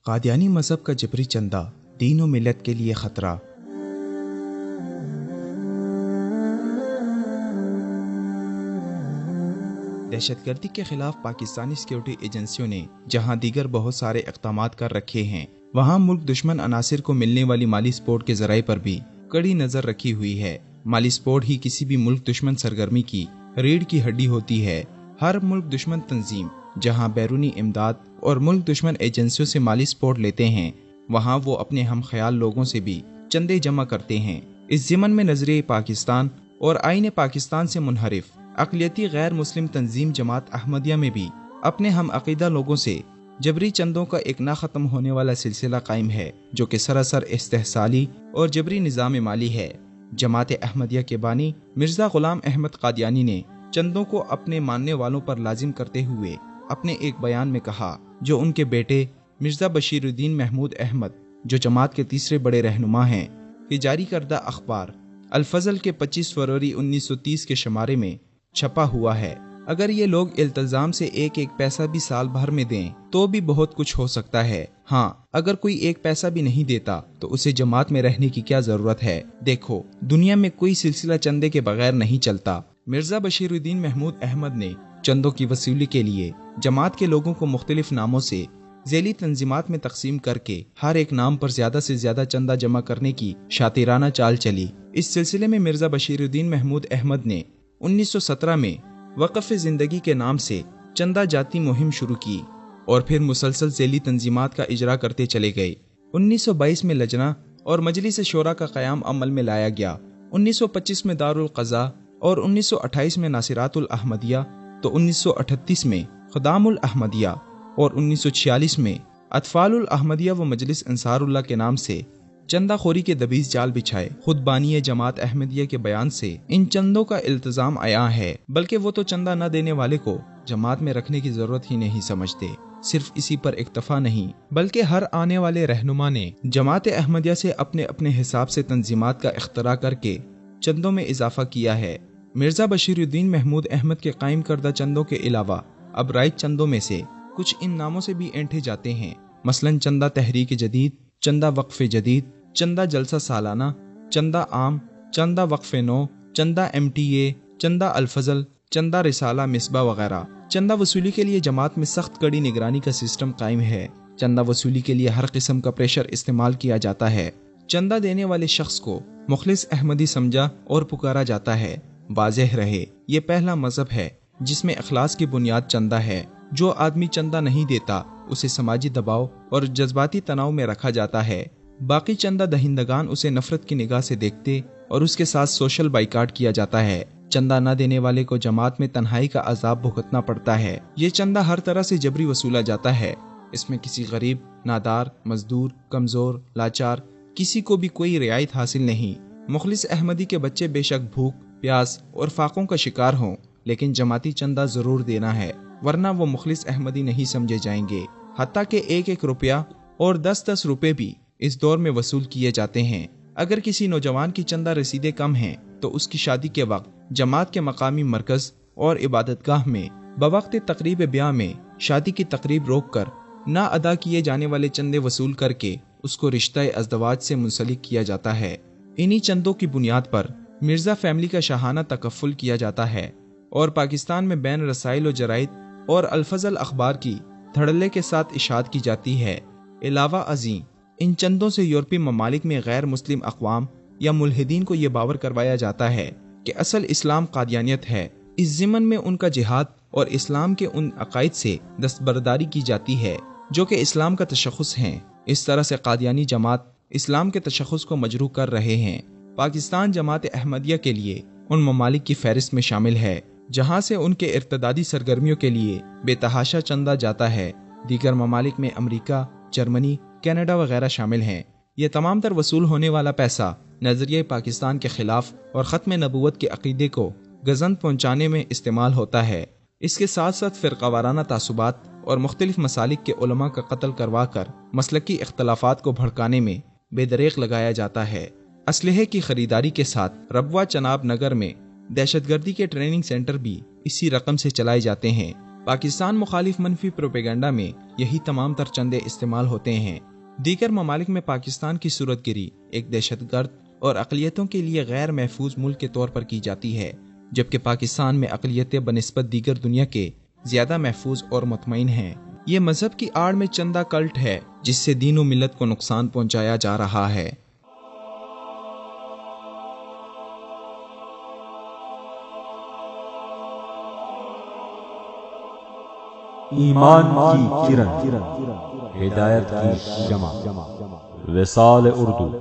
قادیانی مذہب کا جبری چندہ دین و ملت کے لیے خطرہ۔ دہشت گردی کے خلاف پاکستانی سیکیورٹی ایجنسیوں نے جہاں دیگر بہت سارے اقدامات کر رکھے ہیں، وہاں ملک دشمن عناصر کو ملنے والی مالی سپورٹ کے ذرائع پر بھی کڑی نظر رکھی ہوئی ہے۔ مالی سپورٹ ہی کسی بھی ملک دشمن سرگرمی کی ریڑھ کی ہڈی ہوتی ہے۔ ہر ملک دشمن تنظیم جہاں بیرونی امداد اور ملک دشمن ایجنسیوں سے مالی سپورٹ لیتے ہیں، وہاں وہ اپنے ہم خیال لوگوں سے بھی چندے جمع کرتے ہیں۔ اس ضمن میں نظریہ پاکستان اور آئین پاکستان سے منحرف اقلیتی غیر مسلم تنظیم جماعت احمدیہ میں بھی اپنے ہم عقیدہ لوگوں سے جبری چندوں کا ایک نہ ختم ہونے والا سلسلہ قائم ہے، جو کہ سراسر استحصالی اور جبری نظام مالی ہے۔ جماعت احمدیہ کے بانی مرزا غلام احمد قادیانی نے چندوں کو اپنے ماننے والوں پر لازم کرتے ہوئے اپنے ایک بیان میں کہا، جو ان کے بیٹے مرزا بشیر الدین محمود احمد، جو جماعت کے تیسرے بڑے رہنما ہیں، کہ جاری کردہ اخبار الفضل کے 25 فروری 1930 کے شمارے میں چھپا ہوا ہے۔ اگر یہ لوگ التزام سے ایک پیسہ بھی سال بھر میں دیں تو بھی بہت کچھ ہو سکتا ہے۔ ہاں، اگر کوئی ایک پیسہ بھی نہیں دیتا تو اسے جماعت میں رہنے کی کیا ضرورت ہے؟ دیکھو، دنیا میں کوئی سلسلہ چندے کے بغیر نہیں چلتا۔ مرزا بشیر الدین محمود احمد نے چندوں کی وصولی کے لیے جماعت کے لوگوں کو مختلف ناموں سے ذیلی تنظیمات میں تقسیم کر کے ہر ایک نام پر زیادہ سے زیادہ چندہ جمع کرنے کی شاطرانہ چال چلی۔ اس سلسلے میں مرزا بشیر الدین محمود احمد نے 1917 میں وقف زندگی کے نام سے چندہ جاتی مہم شروع کی اور پھر مسلسل ذیلی تنظیمات کا اجرا کرتے چلے گئے۔ 1922 میں لجنہ اور مجلس شورا کا قیام عمل میں لایا گیا۔ 1925 میں دارالقضاء اور 1928 میں ناصرات الاحمدیہ، تو 1938 میں خدام الاحمدیہ اور 1946 میں اطفال الاحمدیہ و مجلس انصار اللہ کے نام سے چندہ خوری کے دبیز جال بچھائے۔ خود بانی جماعت احمدیہ کے بیان سے ان چندوں کا التزام عیاں ہے، بلکہ وہ تو چندہ نہ دینے والے کو جماعت میں رکھنے کی ضرورت ہی نہیں سمجھتے۔ صرف اسی پر اکتفا نہیں، بلکہ ہر آنے والے رہنما نے جماعت احمدیہ سے اپنے اپنے حساب سے تنظیمات کا اختراع کر کے چندوں میں اضافہ کیا ہے۔ مرزا بشیر الدین محمود احمد کے قائم کردہ چندوں کے علاوہ اب رائج چندوں میں سے کچھ ان ناموں سے بھی اینٹھے جاتے ہیں، مثلاً چندہ تحریک جدید، چندہ وقف جدید، چندہ جلسہ سالانہ، چندہ عام، چندہ وقف نو، چندہ MTA، چندہ الفضل، چندہ رسالہ مصباح وغیرہ۔ چندہ وصولی کے لیے جماعت میں سخت کڑی نگرانی کا سسٹم قائم ہے۔ چندہ وصولی کے لیے ہر قسم کا پریشر استعمال کیا جاتا ہے۔ چندہ دینے والے شخص کو مخلص احمدی سمجھا اور پکارا جاتا ہے۔ واضح رہے، یہ پہلا مذہب ہے جس میں اخلاص کی بنیاد چندہ ہے۔ جو آدمی چندہ نہیں دیتا اسے سماجی دباؤ اور جذباتی تناؤ میں رکھا جاتا ہے۔ باقی چندہ دہندگان اسے نفرت کی نگاہ سے دیکھتے اور اس کے ساتھ سوشل بائیکاٹ کیا جاتا ہے۔ چندہ نہ دینے والے کو جماعت میں تنہائی کا عذاب بھگتنا پڑتا ہے۔ یہ چندہ ہر طرح سے جبری وصولا جاتا ہے۔ اس میں کسی غریب، نادار، مزدور، کمزور، لاچار کسی کو بھی کوئی رعایت حاصل نہیں۔ مخلص احمدی کے بچے بے شک بھوک، پیاس اور فاقوں کا شکار ہوں، لیکن جماعتی چندہ ضرور دینا ہے، ورنہ وہ مخلص احمدی نہیں سمجھے جائیں گے۔ حتیٰ کہ 1 روپیہ اور 10 روپے بھی اس دور میں وصول کیے جاتے ہیں۔ اگر کسی نوجوان کی چندہ رسیدیں کم ہیں تو اس کی شادی کے وقت جماعت کے مقامی مرکز اور عبادت گاہ میں بوقت تقریب بیاہ میں شادی کی تقریب روک کر نہ ادا کیے جانے والے چندے وصول کر کے اس کو رشتہ ازدواج سے منسلک کیا جاتا ہے۔ انہی چندوں کی بنیاد پر مرزا فیملی کا شاہانہ تکفل کیا جاتا ہے اور پاکستان میں بین رسائل و جرائد اور الفضل اخبار کی دھڑلے کے ساتھ اشاعت کی جاتی ہے۔ علاوہ ازیں ان چندوں سے یورپی ممالک میں غیر مسلم اقوام یا ملحدین کو یہ باور کروایا جاتا ہے کہ اصل اسلام قادیانیت ہے۔ اس ضمن میں ان کا جہاد اور اسلام کے ان عقائد سے دستبرداری کی جاتی ہے جو کہ اسلام کا تشخص ہیں۔ اس طرح سے قادیانی جماعت اسلام کے تشخص کو مجروح کر رہے ہیں۔ پاکستان جماعت احمدیہ کے لیے ان ممالک کی فہرست میں شامل ہے جہاں سے ان کے ارتدادی سرگرمیوں کے لیے بے تحاشا چندہ جاتا ہے۔ دیگر ممالک میں امریکہ، جرمنی، کینیڈا وغیرہ شامل ہیں۔ یہ تمام تر وصول ہونے والا پیسہ نظریہ پاکستان کے خلاف اور ختم نبوت کے عقیدے کو گزند پہنچانے میں استعمال ہوتا ہے۔ اس کے ساتھ ساتھ فرقہ وارانہ تعصبات اور مختلف مسالک کے علماء کا قتل کروا کر مسلکی اختلافات کو بھڑکانے میں بے دریغ لگایا جاتا ہے۔ اسلحے کی خریداری کے ساتھ ربوہ چناب نگر میں دہشت گردی کے ٹریننگ سینٹر بھی اسی رقم سے چلائے جاتے ہیں۔ پاکستان مخالف منفی پروپیگنڈا میں یہی تمام تر چندے استعمال ہوتے ہیں۔ دیگر ممالک میں پاکستان کی صورت گری ایک دہشت گرد اور اقلیتوں کے لیے غیر محفوظ ملک کے طور پر کی جاتی ہے، جبکہ پاکستان میں اقلیتیں بنسبت دیگر دنیا کے زیادہ محفوظ اور مطمئن ہیں۔ یہ مذہب کی آڑ میں چندہ کلٹ ہے جس سے دین و ملت کو نقصان پہنچایا جا رہا ہے۔ ایمان کی کرن، ہدایت کی شمع، وصال اردو۔